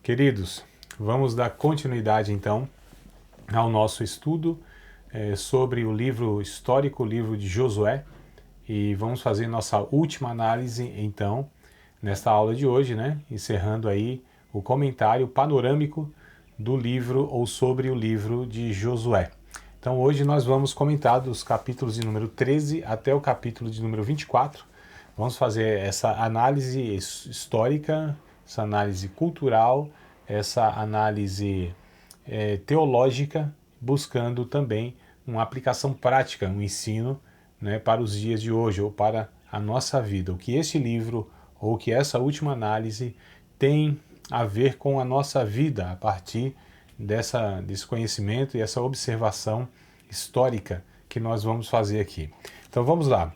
Queridos, vamos dar continuidade então ao nosso estudo sobre o livro histórico, o livro de Josué, e vamos fazer nossa última análise então nesta aula de hoje, encerrando aí o comentário panorâmico do livro ou sobre o livro de Josué. Então hoje nós vamos comentar dos capítulos de número 13 até o capítulo de número 24. Vamos fazer essa análise histórica, essa análise cultural, essa análise teológica, buscando também uma aplicação prática, um ensino para os dias de hoje ou para a nossa vida. O que este livro ou que essa última análise tem a ver com a nossa vida a partir desse conhecimento e essa observação histórica que nós vamos fazer aqui. Então vamos lá.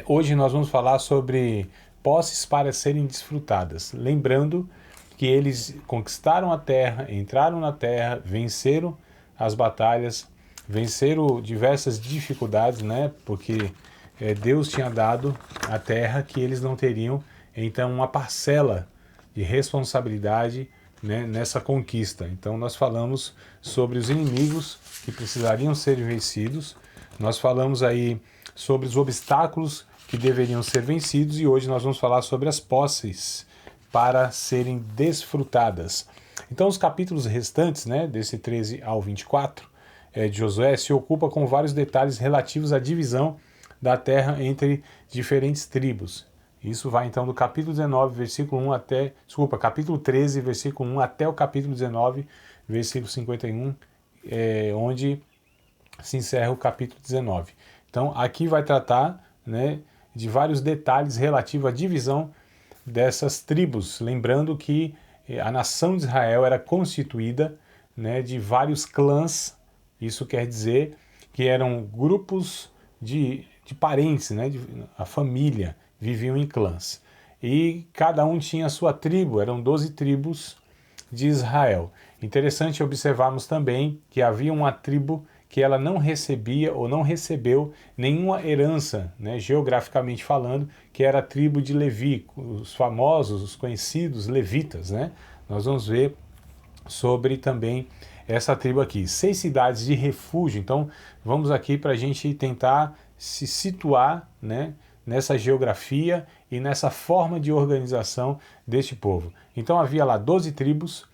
Hoje nós vamos falar sobre posses para serem desfrutadas. Lembrando que eles conquistaram a terra, entraram na terra, venceram as batalhas, venceram diversas dificuldades, porque Deus tinha dado a terra que eles não teriam, então uma parcela de responsabilidade nessa conquista. Então nós falamos sobre os inimigos que precisariam ser vencidos, nós falamos aí sobre os obstáculos que deveriam ser vencidos e hoje nós vamos falar sobre as posses para serem desfrutadas. Então os capítulos restantes, desse 13 ao 24 de Josué, se ocupa com vários detalhes relativos à divisão da terra entre diferentes tribos. Isso vai então do capítulo 19, versículo 1 até, capítulo 13, versículo 1 até o capítulo 19, versículo 51, onde se encerra o capítulo 19. Então aqui vai tratar de vários detalhes relativos à divisão dessas tribos, lembrando que a nação de Israel era constituída de vários clãs, isso quer dizer que eram grupos de parentes, a família viviam em clãs. E cada um tinha a sua tribo, eram 12 tribos de Israel. Interessante observarmos também que havia uma tribo que ela não recebia ou não recebeu nenhuma herança, geograficamente falando, que era a tribo de Levi, os famosos, os conhecidos levitas. Nós vamos ver sobre também essa tribo aqui. 6 cidades de refúgio, então vamos aqui para a gente tentar se situar nessa geografia e nessa forma de organização deste povo. Então havia lá 12 tribos.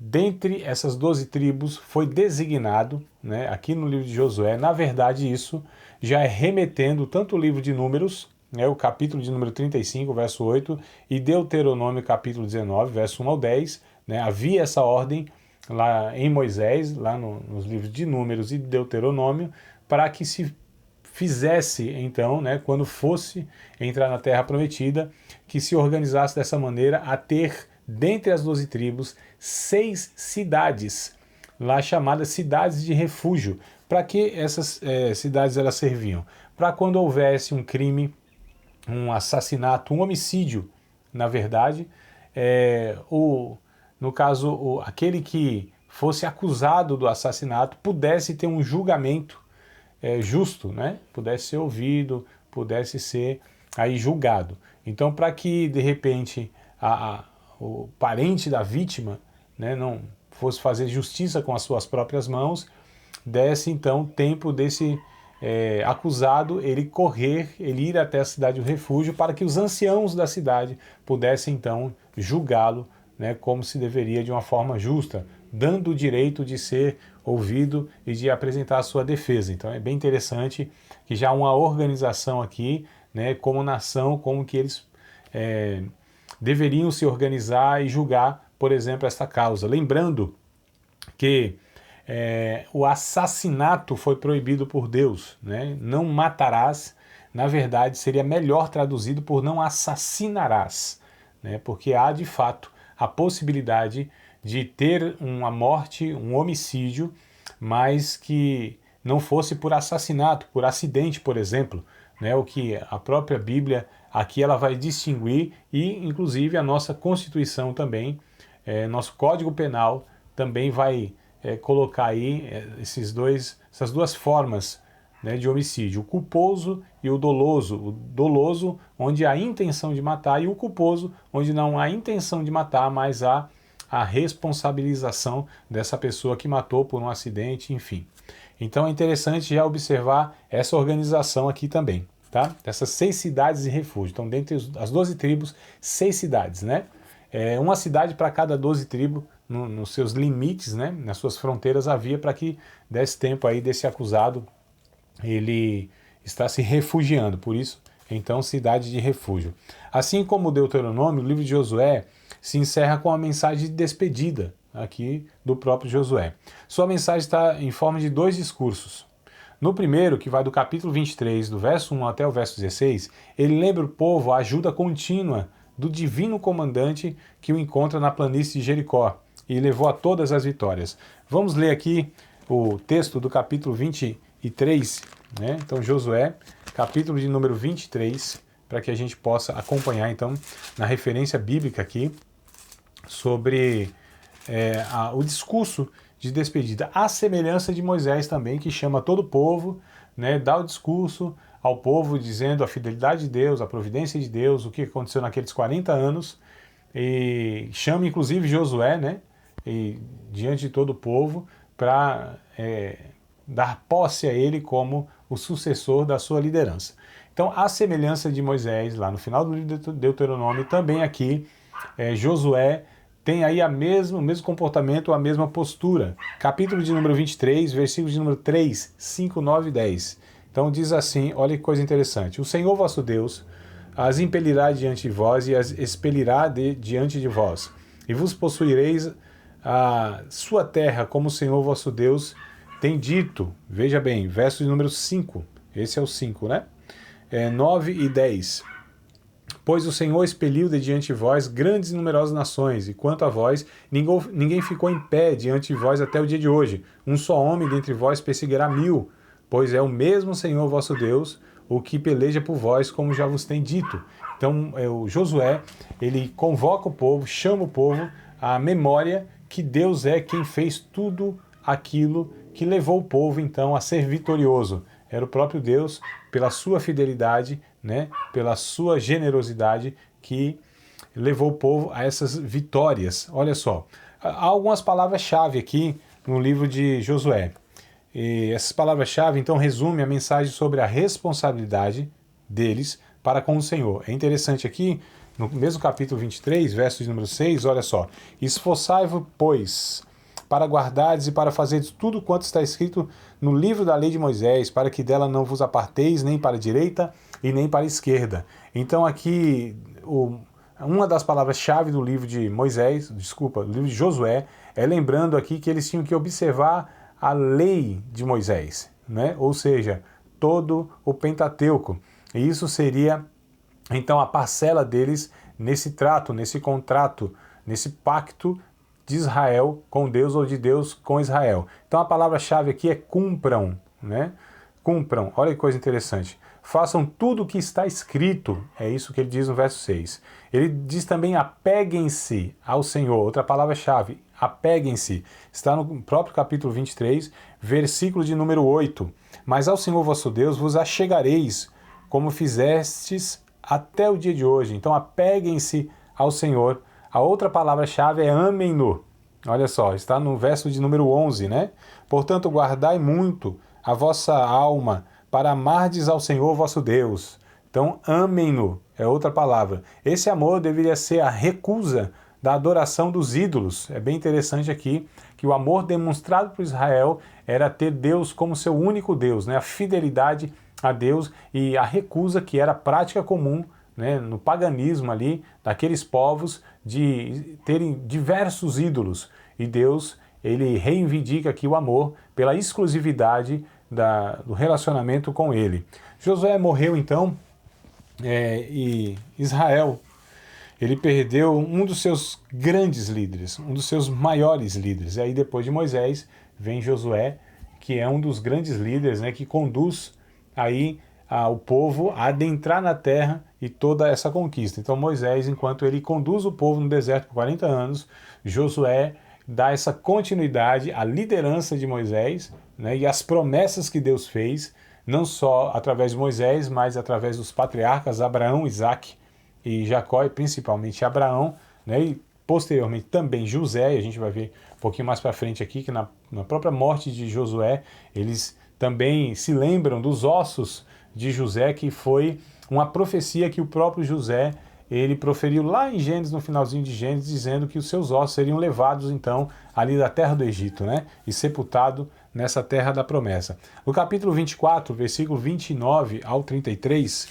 Dentre essas 12 tribos foi designado, aqui no livro de Josué, na verdade isso já é remetendo tanto o livro de Números, o capítulo de número 35, verso 8, e Deuteronômio, capítulo 19, verso 1 ao 10, havia essa ordem lá em Moisés, lá nos livros de Números e Deuteronômio, para que se fizesse então, quando fosse entrar na Terra Prometida, que se organizasse dessa maneira a ter dentre as 12 tribos, 6 cidades, lá chamadas cidades de refúgio. Para que essas cidades elas serviam? Para quando houvesse um crime, um assassinato, um homicídio, na verdade, no caso, aquele que fosse acusado do assassinato pudesse ter um julgamento justo, pudesse ser ouvido, pudesse ser aí julgado. Então, para que de repente o parente da vítima não fosse fazer justiça com as suas próprias mãos, desse então tempo desse acusado ele ir até a cidade do refúgio para que os anciãos da cidade pudessem então julgá-lo como se deveria de uma forma justa, dando o direito de ser ouvido e de apresentar a sua defesa. Então é bem interessante que já há uma organização aqui, como nação, como que eles deveriam se organizar e julgar, por exemplo, esta causa. Lembrando que o assassinato foi proibido por Deus, não matarás, na verdade seria melhor traduzido por não assassinarás, porque há de fato a possibilidade de ter uma morte, um homicídio, mas que não fosse por assassinato, por acidente, por exemplo, o que a própria Bíblia aqui ela vai distinguir e inclusive a nossa Constituição também, nosso Código Penal também vai colocar aí essas duas formas de homicídio, o culposo e o doloso onde há intenção de matar e o culposo onde não há intenção de matar, mas há a responsabilização dessa pessoa que matou por um acidente, enfim. Então é interessante já observar essa organização aqui também, tá? Dessas 6 cidades de refúgio. Então, dentre as 12 tribos, 6 cidades, né? Uma cidade para cada 12 tribos, nos seus limites, né? Nas suas fronteiras havia, para que desse tempo aí desse acusado ele está se refugiando. Por isso, então, cidade de refúgio. Assim como o Deuteronômio, o livro de Josué se encerra com a mensagem de despedida aqui do próprio Josué. Sua mensagem está em forma de 2 discursos. No primeiro, que vai do capítulo 23, do verso 1 até o verso 16, ele lembra o povo a ajuda contínua do divino comandante que o encontra na planície de Jericó e levou a todas as vitórias. Vamos ler aqui o texto do capítulo 23, né? Então, Josué, capítulo de número 23, para que a gente possa acompanhar, então, na referência bíblica aqui, sobre o discurso de despedida, à semelhança de Moisés também, que chama todo o povo, né, dá o discurso ao povo dizendo a fidelidade de Deus, a providência de Deus, o que aconteceu naqueles 40 anos, e chama inclusive Josué, né, e, diante de todo o povo, para dar posse a ele como o sucessor da sua liderança. Então, à semelhança de Moisés, lá no final do livro de Deuteronômio, também aqui, Josué tem aí o mesmo comportamento, a mesma postura. Capítulo de número 23, versículos de número 3, 5, 9 e 10. Então diz assim, olha que coisa interessante. O Senhor vosso Deus as impelirá diante de vós e as expelirá diante de vós. E vos possuireis a sua terra, como o Senhor vosso Deus tem dito. Veja bem, verso de número 5. Esse é o 5, né? 9 e 10. Pois o Senhor expeliu de diante de vós grandes e numerosas nações, e quanto a vós, ninguém ficou em pé diante de vós até o dia de hoje. Um só homem dentre vós perseguirá 1000, pois é o mesmo Senhor vosso Deus, o que peleja por vós, como já vos tem dito. Então, o Josué, ele convoca o povo, chama o povo à memória que Deus é quem fez tudo aquilo que levou o povo, então, a ser vitorioso. Era o próprio Deus, pela sua fidelidade, né, pela sua generosidade, que levou o povo a essas vitórias. Olha só, há algumas palavras-chave aqui no livro de Josué. E essas palavras-chave, então, resumem a mensagem sobre a responsabilidade deles para com o Senhor. É interessante aqui, no mesmo capítulo 23, verso de número 6, olha só. Esforçai-vos, pois, para guardardes e para fazeres tudo quanto está escrito no livro da lei de Moisés, para que dela não vos aparteis nem para a direita e nem para a esquerda. Então aqui, uma das palavras-chave do livro de do livro de Josué, é lembrando aqui que eles tinham que observar a lei de Moisés, né? Ou seja, todo o Pentateuco. E isso seria, então, a parcela deles nesse trato, nesse contrato, nesse pacto de Israel com Deus ou de Deus com Israel. Então a palavra-chave aqui é cumpram, né? Cumpram. Olha que coisa interessante. Façam tudo o que está escrito. É isso que ele diz no verso 6. Ele diz também apeguem-se ao Senhor. Outra palavra-chave, apeguem-se. Está no próprio capítulo 23, versículo de número 8. Mas ao Senhor vosso Deus vos achegareis, como fizestes até o dia de hoje. Então apeguem-se ao Senhor. A outra palavra-chave é amem-no. Olha só, está no verso de número 11, né? Portanto, guardai muito a vossa alma para amardes ao Senhor vosso Deus. Então, amem-no, é outra palavra. Esse amor deveria ser a recusa da adoração dos ídolos. É bem interessante aqui que o amor demonstrado por Israel era ter Deus como seu único Deus, né? A fidelidade a Deus e a recusa, que era prática comum, né, no paganismo ali, daqueles povos, de terem diversos ídolos. E Deus, ele reivindica aqui o amor pela exclusividade do relacionamento com ele. Josué morreu então, e Israel, ele perdeu um dos seus grandes líderes, um dos seus maiores líderes. E aí depois de Moisés vem Josué, que é um dos grandes líderes, né, que conduz aí o povo a adentrar na terra e toda essa conquista. Então Moisés, enquanto ele conduz o povo no deserto por 40 anos, Josué dá essa continuidade à liderança de Moisés, né, e às promessas que Deus fez, não só através de Moisés, mas através dos patriarcas Abraão, Isaque e Jacó, e principalmente Abraão, né, e posteriormente também José, e a gente vai ver um pouquinho mais para frente aqui, que na própria morte de Josué, eles também se lembram dos ossos de José, que foi uma profecia que o próprio José ele proferiu lá em Gênesis, no finalzinho de Gênesis, dizendo que os seus ossos seriam levados, então, ali da terra do Egito, né? E sepultado nessa terra da promessa. No capítulo 24, versículo 29 ao 33,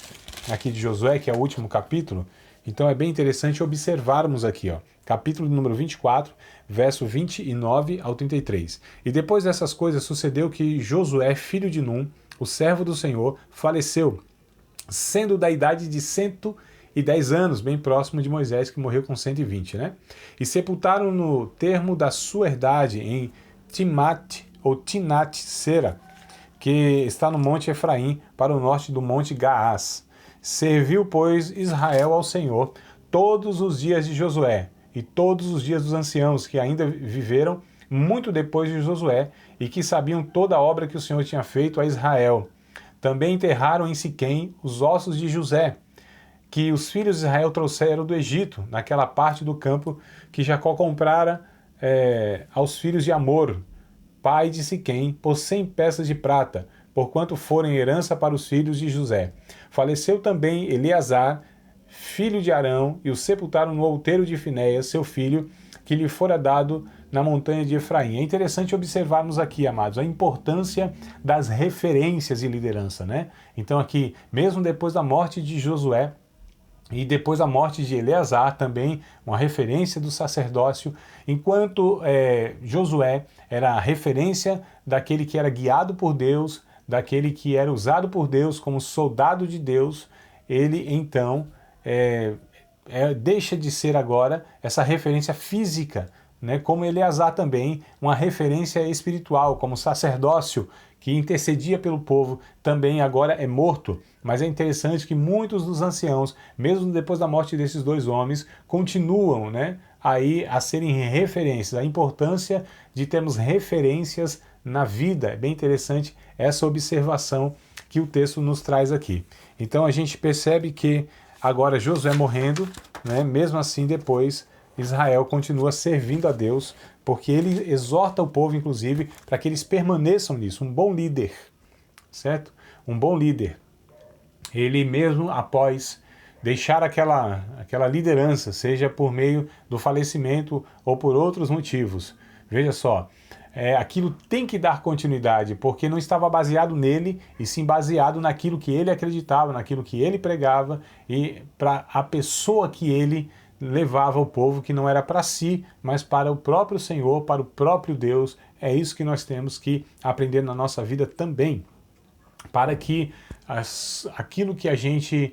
aqui de Josué, que é o último capítulo, então é bem interessante observarmos aqui, ó, capítulo número 24, verso 29 ao 33. E depois dessas coisas sucedeu que Josué, filho de Num, o servo do Senhor, faleceu, sendo da idade de 110 anos, bem próximo de Moisés, que morreu com 120, né? E sepultaram no termo da sua herdade, em Timate, ou Tinat-Sera, que está no monte Efraim, para o norte do monte Gaás. Serviu, pois, Israel ao Senhor todos os dias de Josué, e todos os dias dos anciãos, que ainda viveram muito depois de Josué, e que sabiam toda a obra que o Senhor tinha feito a Israel. Também enterraram em Siquém os ossos de José, que os filhos de Israel trouxeram do Egito, naquela parte do campo que Jacó comprara aos filhos de Amor, pai de Siquém, por 100 peças de prata, porquanto foram herança para os filhos de José. Faleceu também Eleazar, filho de Arão, e o sepultaram no outeiro de Finéias, seu filho, que lhe fora dado na montanha de Efraim. É interessante observarmos aqui, amados, a importância das referências de liderança, né? Então aqui, mesmo depois da morte de Josué, e depois da morte de Eleazar, também uma referência do sacerdócio, enquanto Josué era a referência daquele que era guiado por Deus, daquele que era usado por Deus como soldado de Deus, ele então deixa de ser agora essa referência física, né? Como Eleazar também, uma referência espiritual, como sacerdócio que intercedia pelo povo, também agora é morto. Mas é interessante que muitos dos anciãos, mesmo depois da morte desses dois homens, continuam, né, aí a serem referências. A importância de termos referências na vida. É bem interessante essa observação que o texto nos traz aqui. Então a gente percebe que agora Josué morrendo, né, mesmo assim depois Israel continua servindo a Deus, porque ele exorta o povo, inclusive, para que eles permaneçam nisso. Um bom líder, certo? Um bom líder. Ele mesmo, após deixar aquela liderança, seja por meio do falecimento ou por outros motivos, veja só, aquilo tem que dar continuidade, porque não estava baseado nele, e sim baseado naquilo que ele acreditava, naquilo que ele pregava, e para a pessoa que ele levava o povo, que não era para si, mas para o próprio Senhor, para o próprio Deus. É isso que nós temos que aprender na nossa vida também, para que aquilo que a gente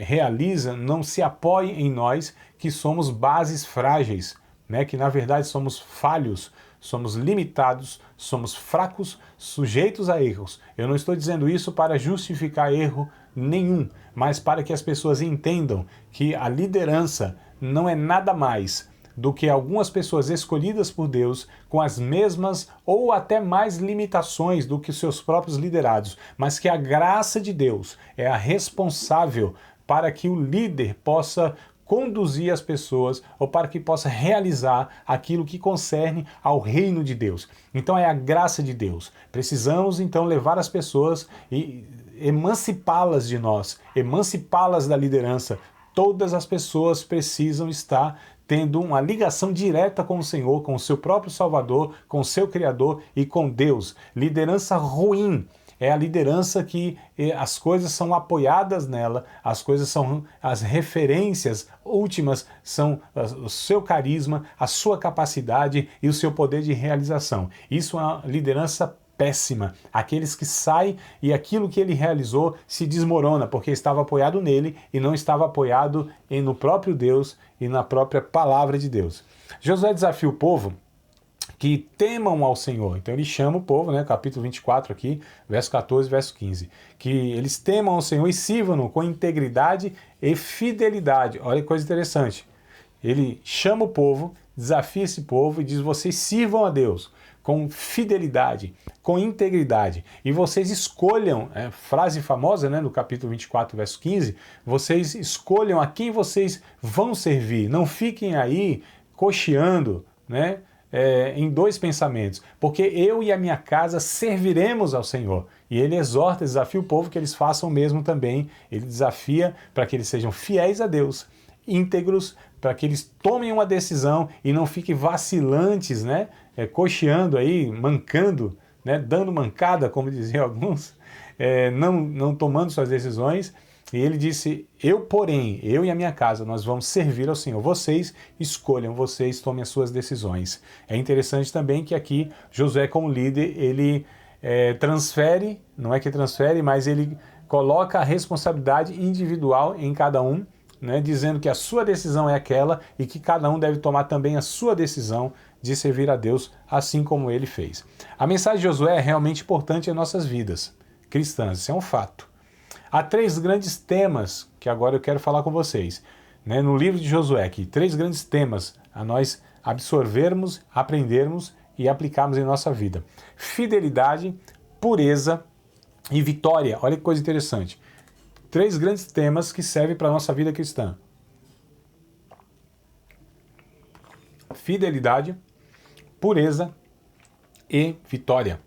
realiza não se apoie em nós, que somos bases frágeis, né? Que na verdade somos falhos, somos limitados, somos fracos, sujeitos a erros. Eu não estou dizendo isso para justificar erro nenhum, mas para que as pessoas entendam que a liderança não é nada mais do que algumas pessoas escolhidas por Deus com as mesmas ou até mais limitações do que os seus próprios liderados, mas que a graça de Deus é a responsável para que o líder possa conduzir as pessoas ou para que possa realizar aquilo que concerne ao reino de Deus. Então é a graça de Deus. Precisamos então levar as pessoas e emancipá-las de nós, emancipá-las da liderança. Todas as pessoas precisam estar tendo uma ligação direta com o Senhor, com o seu próprio Salvador, com o seu Criador e com Deus. Liderança ruim é a liderança que as coisas são apoiadas nela, as referências últimas são o seu carisma, a sua capacidade e o seu poder de realização. Isso é uma liderança péssima. Aqueles que saem e aquilo que ele realizou se desmorona, porque estava apoiado nele e não estava apoiado no próprio Deus e na própria palavra de Deus. Josué desafia o povo que temam ao Senhor. Então ele chama o povo, né, capítulo 24 aqui, verso 14, verso 15, que eles temam ao Senhor e sirvam-no com integridade e fidelidade. Olha que coisa interessante. Ele chama o povo, desafia esse povo e diz: vocês sirvam a Deus com fidelidade, com integridade. E vocês escolham, frase famosa, né, no capítulo 24, verso 15, vocês escolham a quem vocês vão servir. Não fiquem aí cocheando, né? Em dois pensamentos, porque eu e a minha casa serviremos ao Senhor. E ele exorta, desafia o povo que eles façam o mesmo também. Ele desafia para que eles sejam fiéis a Deus, íntegros, para que eles tomem uma decisão e não fiquem vacilantes, né? Cocheando aí, mancando, né? Dando mancada, como diziam alguns, não tomando suas decisões. E ele disse, porém, eu e a minha casa, nós vamos servir ao Senhor. Vocês escolham, vocês tomem as suas decisões. É interessante também que aqui Josué, como líder, ele transfere, não é que transfere, mas ele coloca a responsabilidade individual em cada um, né, dizendo que a sua decisão é aquela e que cada um deve tomar também a sua decisão de servir a Deus, assim como ele fez. A mensagem de Josué é realmente importante em nossas vidas cristãs, isso é um fato. Há 3 grandes temas que agora eu quero falar com vocês, né, no livro de Josué, aqui, 3 grandes temas a nós absorvermos, aprendermos e aplicarmos em nossa vida. Fidelidade, pureza e vitória. Olha que coisa interessante. 3 grandes temas que servem para a nossa vida cristã. Fidelidade, pureza e vitória.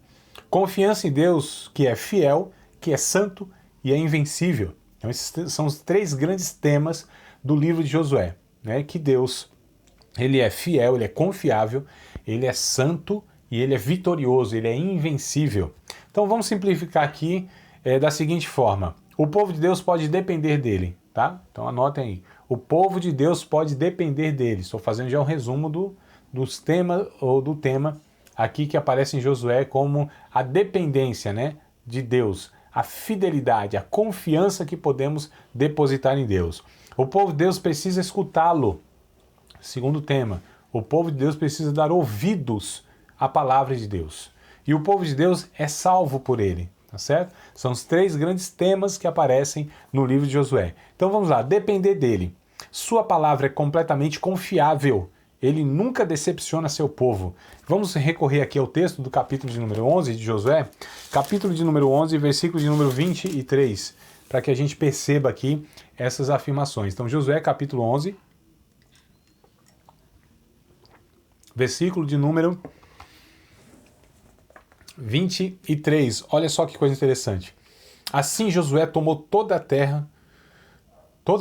Confiança em Deus, que é fiel, que é santo e é invencível. Então, esses são os 3 grandes temas do livro de Josué, né? Que Deus, ele é fiel, ele é confiável, ele é santo e ele é vitorioso, ele é invencível. Então vamos simplificar aqui da seguinte forma. O povo de Deus pode depender dele, tá? Então anotem aí. O povo de Deus pode depender dele. Estou fazendo já um resumo dos temas ou do tema aqui que aparece em Josué como a dependência, né, de Deus, a fidelidade, a confiança que podemos depositar em Deus. O povo de Deus precisa escutá-lo. Segundo tema, o povo de Deus precisa dar ouvidos à palavra de Deus. E o povo de Deus é salvo por ele, tá certo? São os 3 grandes temas que aparecem no livro de Josué. Então vamos lá, depender dele. Sua palavra é completamente confiável. Ele nunca decepciona seu povo. Vamos recorrer aqui ao texto do capítulo de número 11 de Josué, capítulo de número 11, versículo de número 23, para que a gente perceba aqui essas afirmações. Então, Josué, capítulo 11, versículo de número 23. Olha só que coisa interessante. Assim Josué tomou toda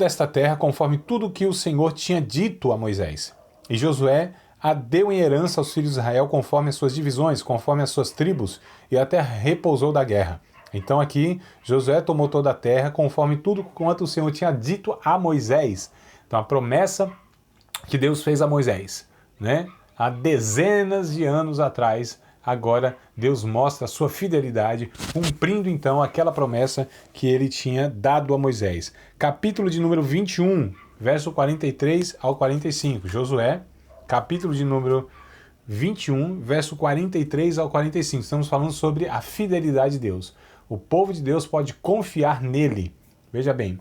esta terra, conforme tudo o que o Senhor tinha dito a Moisés. E Josué a deu em herança aos filhos de Israel conforme as suas divisões, conforme as suas tribos, e a terra repousou da guerra. Então aqui, Josué tomou toda a terra conforme tudo quanto o Senhor tinha dito a Moisés. Então a promessa que Deus fez a Moisés, né? Há dezenas de anos atrás, agora Deus mostra a sua fidelidade, cumprindo então aquela promessa que ele tinha dado a Moisés. Capítulo de número 21, verso 43 ao 45. Josué, capítulo de número 21, verso 43 ao 45. Estamos falando sobre a fidelidade de Deus. O povo de Deus pode confiar nele. Veja bem.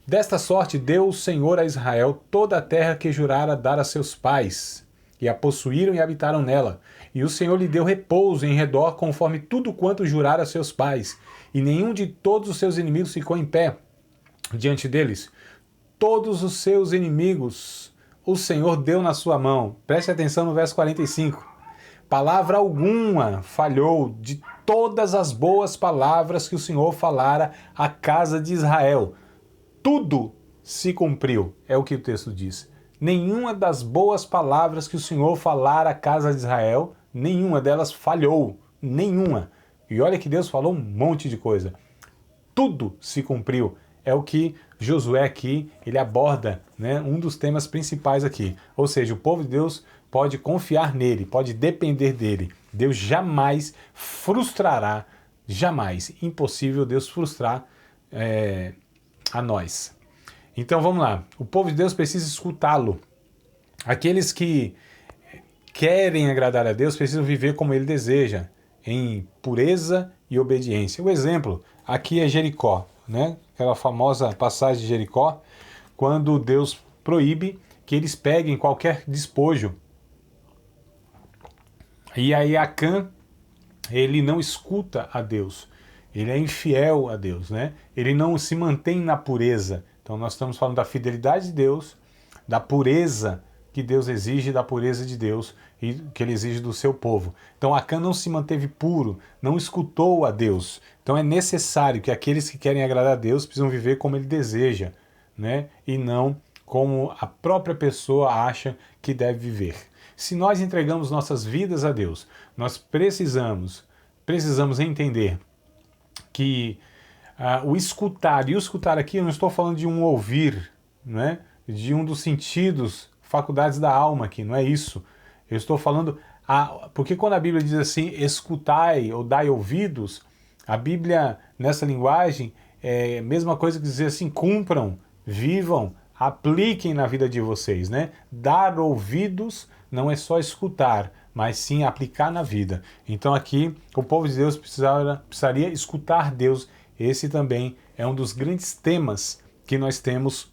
Desta sorte deu o Senhor a Israel toda a terra que jurara dar a seus pais, e a possuíram e habitaram nela. E o Senhor lhe deu repouso em redor, conforme tudo quanto jurara a seus pais. E nenhum de todos os seus inimigos ficou em pé diante deles. Todos os seus inimigos o Senhor deu na sua mão. Preste atenção no verso 45. Palavra alguma falhou de todas as boas palavras que o Senhor falara à casa de Israel. Tudo se cumpriu, é o que o texto diz. Nenhuma das boas palavras que o Senhor falara à casa de Israel, nenhuma delas falhou. Nenhuma. E olha que Deus falou um monte de coisa. Tudo se cumpriu. É o que Josué aqui, ele aborda, né, um dos temas principais aqui. Ou seja, o povo de Deus pode confiar nele, pode depender dele. Deus jamais frustrará, jamais, impossível Deus frustrar a nós. Então vamos lá, o povo de Deus precisa escutá-lo. Aqueles que querem agradar a Deus precisam viver como ele deseja, em pureza e obediência. O exemplo aqui é Jericó, né? Aquela famosa passagem de Jericó, quando Deus proíbe que eles peguem qualquer despojo. E aí Acã, ele não escuta a Deus, ele é infiel a Deus, né? Ele não se mantém na pureza. Então nós estamos falando da fidelidade de Deus, da pureza que Deus exige da pureza de Deus e que ele exige do seu povo. Então Acã não se manteve puro, não escutou a Deus. Então é necessário que aqueles que querem agradar a Deus precisam viver como ele deseja, né? E não como a própria pessoa acha que deve viver. Se nós entregamos nossas vidas a Deus, nós precisamos entender que o escutar, e o escutar aqui eu não estou falando de um ouvir, né? De um dos sentidos, faculdades da alma aqui, não é isso. Eu estou falando, porque quando a Bíblia diz assim, escutai ou dai ouvidos, a Bíblia nessa linguagem é a mesma coisa que dizer assim, cumpram, vivam, apliquem na vida de vocês, né? Dar ouvidos não é só escutar, mas sim aplicar na vida. Então aqui o povo de Deus precisaria escutar Deus. Esse também é um dos grandes temas que nós temos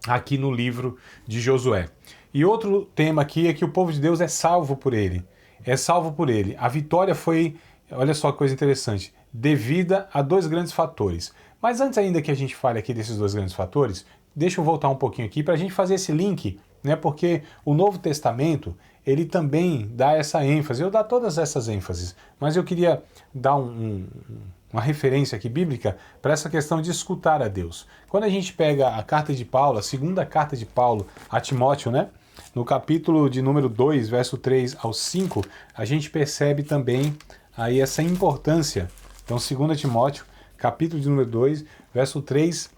aqui no livro de Josué. E outro tema aqui é que o povo de Deus é salvo por ele. É salvo por ele. A vitória foi, olha só que coisa interessante, devida a dois grandes fatores. Mas antes ainda que a gente fale aqui desses dois grandes fatores, deixa eu voltar um pouquinho aqui para a gente fazer esse link, né? Porque o Novo Testamento, ele também dá essa ênfase, eu dou todas essas ênfases, mas eu queria dar uma referência aqui bíblica para essa questão de escutar a Deus. Quando a gente pega a carta de Paulo, a segunda carta de Paulo a Timóteo, né? No capítulo de número 2, verso 3 ao 5, a gente percebe também aí essa importância. Então, 2 Timóteo, capítulo de número 2, verso 3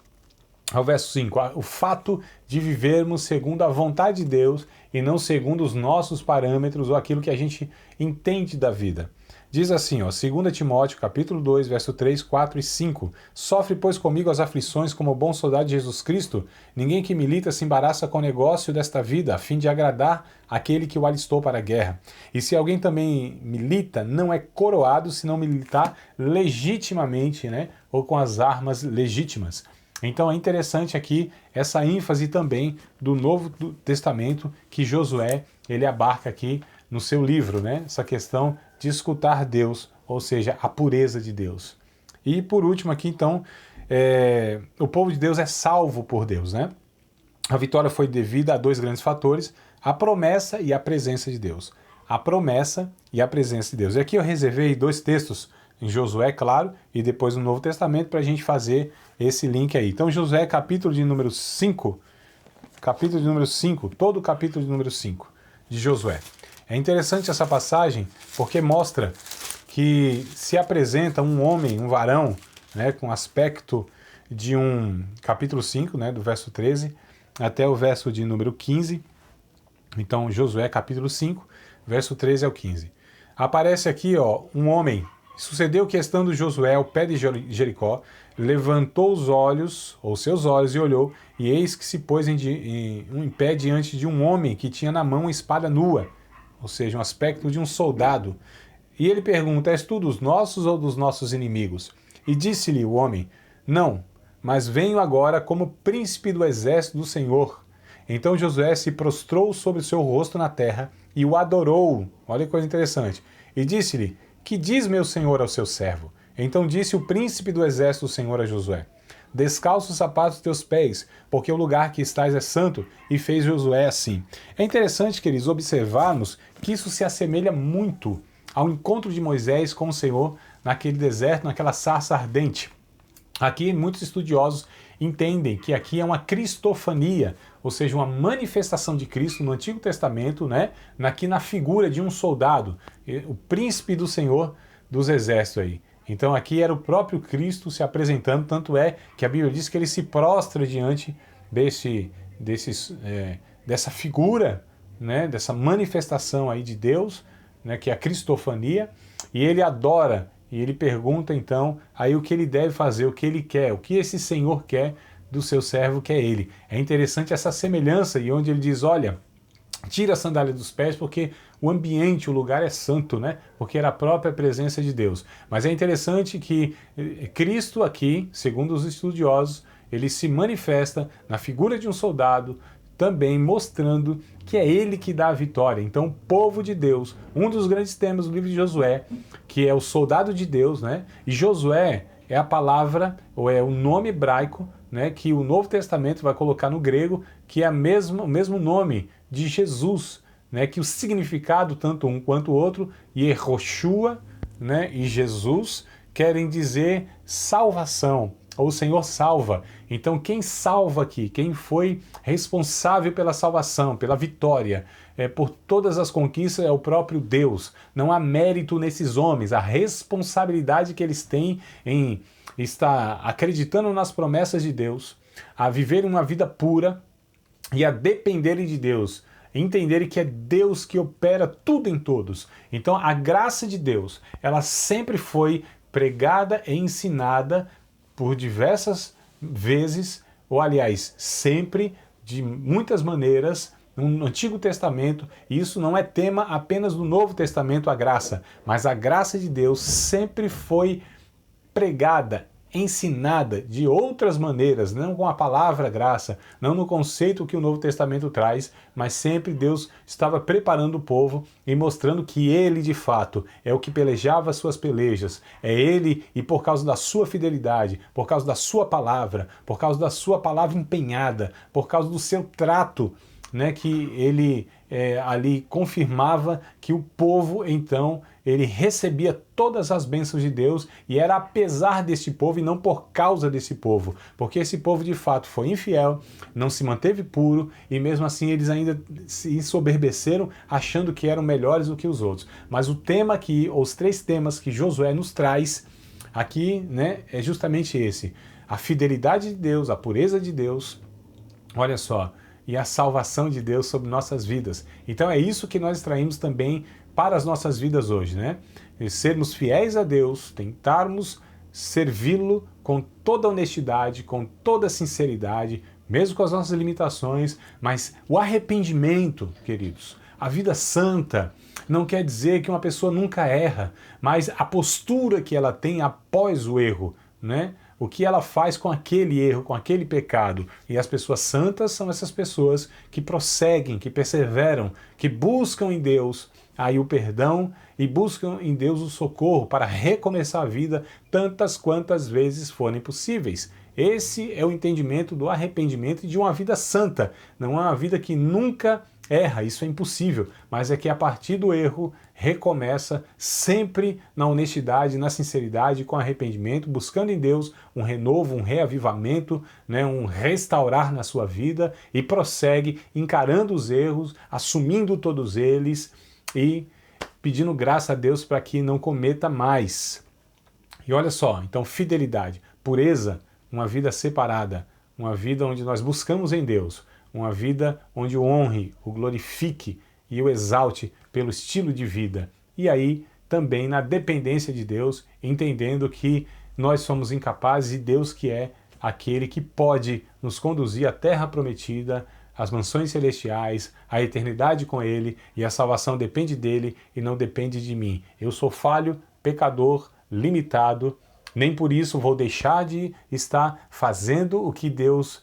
ao verso 5, o fato de vivermos segundo a vontade de Deus e não segundo os nossos parâmetros ou aquilo que a gente entende da vida. Diz assim, ó, 2 Timóteo, capítulo 2, verso 3, 4 e 5. Sofre, pois, comigo as aflições como bom soldado de Jesus Cristo. Ninguém que milita se embaraça com o negócio desta vida, a fim de agradar aquele que o alistou para a guerra. E se alguém também milita, não é coroado se não militar legitimamente, né? Ou com as armas legítimas. Então é interessante aqui essa ênfase também do Novo Testamento que Josué ele abarca aqui no seu livro, né? Essa questão de escutar Deus, ou seja, a pureza de Deus. E por último aqui então, o povo de Deus é salvo por Deus, né? A vitória foi devida a dois grandes fatores, a promessa e a presença de Deus. A promessa e a presença de Deus. E aqui eu reservei dois textos, em Josué, claro, e depois no Novo Testamento, para a gente fazer esse link aí. Então, Josué, capítulo de número 5, todo o capítulo de número 5 de Josué. É interessante essa passagem, porque mostra que se apresenta um homem, um varão, né, com aspecto de capítulo 5, né, do verso 13, até o verso de número 15. Então, Josué, capítulo 5, verso 13 ao 15. Aparece aqui, ó, um homem. Sucedeu que, estando Josué ao pé de Jericó, levantou os olhos, ou seus olhos, e olhou, e eis que se pôs em pé diante de um homem que tinha na mão uma espada nua, ou seja, um aspecto de um soldado. E ele pergunta, és tu dos nossos ou dos nossos inimigos? E disse-lhe o homem, não, mas venho agora como príncipe do exército do Senhor. Então Josué se prostrou sobre o seu rosto na terra e o adorou. Olha que coisa interessante. E disse-lhe, que diz meu senhor ao seu servo? Então disse o príncipe do exército do Senhor a Josué, descalça os sapatos dos teus pés, porque o lugar que estás é santo, e fez Josué assim. É interessante, queridos, observarmos que isso se assemelha muito ao encontro de Moisés com o Senhor naquele deserto, naquela sarça ardente. Aqui, muitos estudiosos entendem que aqui é uma cristofania, ou seja, uma manifestação de Cristo no Antigo Testamento, né? Aqui na figura de um soldado, o príncipe do Senhor dos exércitos aí. Então aqui era o próprio Cristo se apresentando, tanto é que a Bíblia diz que ele se prostra diante dessa figura, né? Dessa manifestação aí de Deus, né? Que é a cristofania, e ele adora. E ele pergunta, então, aí o que ele deve fazer, o que ele quer, o que esse Senhor quer do seu servo, que é ele. É interessante essa semelhança, e onde ele diz, olha, tira a sandália dos pés, porque o ambiente, o lugar é santo, né? Porque era a própria presença de Deus. Mas é interessante que Cristo aqui, segundo os estudiosos, ele se manifesta na figura de um soldado, também mostrando que é ele que dá a vitória. Então, o povo de Deus, um dos grandes temas do livro de Josué, que é o soldado de Deus, né? E Josué é a palavra, ou é o nome hebraico, né, que o Novo Testamento vai colocar no grego, que é o mesmo nome de Jesus, né? Que o significado, tanto um quanto o outro, Yehoshua, né? E Jesus, querem dizer salvação, ou o Senhor salva. Então quem salva aqui, quem foi responsável pela salvação, pela vitória, por todas as conquistas é o próprio Deus. Não há mérito nesses homens, a responsabilidade que eles têm em estar acreditando nas promessas de Deus, a viver uma vida pura e a dependerem de Deus, entenderem que é Deus que opera tudo em todos. Então a graça de Deus, ela sempre foi pregada e ensinada por diversas vezes, ou aliás, sempre, de muitas maneiras, no Antigo Testamento. E isso não é tema apenas do Novo Testamento, a graça, mas a graça de Deus sempre foi pregada, ensinada de outras maneiras, não com a palavra graça, não no conceito que o Novo Testamento traz, mas sempre Deus estava preparando o povo e mostrando que Ele, de fato, é o que pelejava as suas pelejas. É Ele, e por causa da sua fidelidade, por causa da sua palavra empenhada, por causa do seu trato, né, que Ele ali confirmava que o povo, então, ele recebia todas as bênçãos de Deus, e era apesar desse povo e não por causa desse povo, porque esse povo de fato foi infiel, não se manteve puro, e mesmo assim eles ainda se ensoberbeceram achando que eram melhores do que os outros. Mas o tema aqui, os 3 temas que Josué nos traz aqui, né, é justamente esse: a fidelidade de Deus, a pureza de Deus, olha só, e a salvação de Deus sobre nossas vidas. Então é isso que nós extraímos também para as nossas vidas hoje, né? E sermos fiéis a Deus, tentarmos servi-lo com toda honestidade, com toda sinceridade, mesmo com as nossas limitações, mas o arrependimento, queridos, a vida santa, não quer dizer que uma pessoa nunca erra, mas a postura que ela tem após o erro, né? O que ela faz com aquele erro, com aquele pecado. E as pessoas santas são essas pessoas que prosseguem, que perseveram, que buscam em Deus aí o perdão e buscam em Deus o socorro para recomeçar a vida tantas quantas vezes forem possíveis. Esse é o entendimento do arrependimento e de uma vida santa. Não é uma vida que nunca erra, isso é impossível, mas é que a partir do erro recomeça sempre na honestidade, na sinceridade, com arrependimento, buscando em Deus um renovo, um reavivamento, né, um restaurar na sua vida, e prossegue encarando os erros, assumindo todos eles e pedindo graça a Deus para que não cometa mais. E olha só, então fidelidade, pureza, uma vida separada, uma vida onde nós buscamos em Deus, uma vida onde o honre, o glorifique e o exalte pelo estilo de vida. E aí também na dependência de Deus, entendendo que nós somos incapazes e Deus que é aquele que pode nos conduzir à terra prometida, às mansões celestiais, à eternidade com Ele, e a salvação depende dele e não depende de mim. Eu sou falho, pecador, limitado, nem por isso vou deixar de estar fazendo o que Deus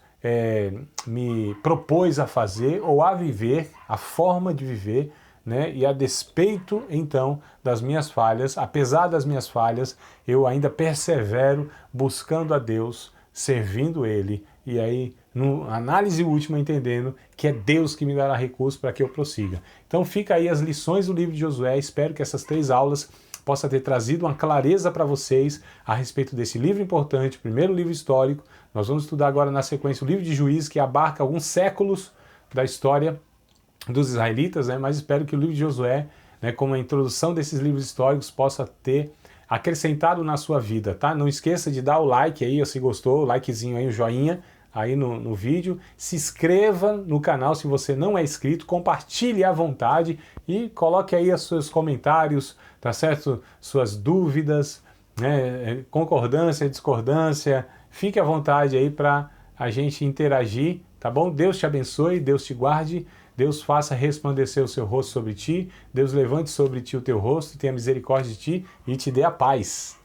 me propôs a fazer ou a viver, a forma de viver, né? E a despeito, então, das minhas falhas, apesar das minhas falhas, eu ainda persevero buscando a Deus, servindo Ele, e aí, na análise última, entendendo que é Deus que me dará recursos para que eu prossiga. Então fica aí as lições do livro de Josué. Espero que essas 3 aulas possam ter trazido uma clareza para vocês a respeito desse livro importante, primeiro livro histórico. Nós vamos estudar agora na sequência o livro de Juízes, que abarca alguns séculos da história dos israelitas, né? Mas espero que o livro de Josué, né, como a introdução desses livros históricos, possa ter acrescentado na sua vida, tá? Não esqueça de dar o like aí, se gostou, o likezinho aí, o joinha aí no vídeo. Se inscreva no canal se você não é inscrito, compartilhe à vontade e coloque aí os seus comentários, tá certo? Suas dúvidas, né? Concordância, discordância, fique à vontade aí para a gente interagir, tá bom? Deus te abençoe, Deus te guarde, Deus faça resplandecer o seu rosto sobre ti, Deus levante sobre ti o teu rosto, tenha misericórdia de ti e te dê a paz.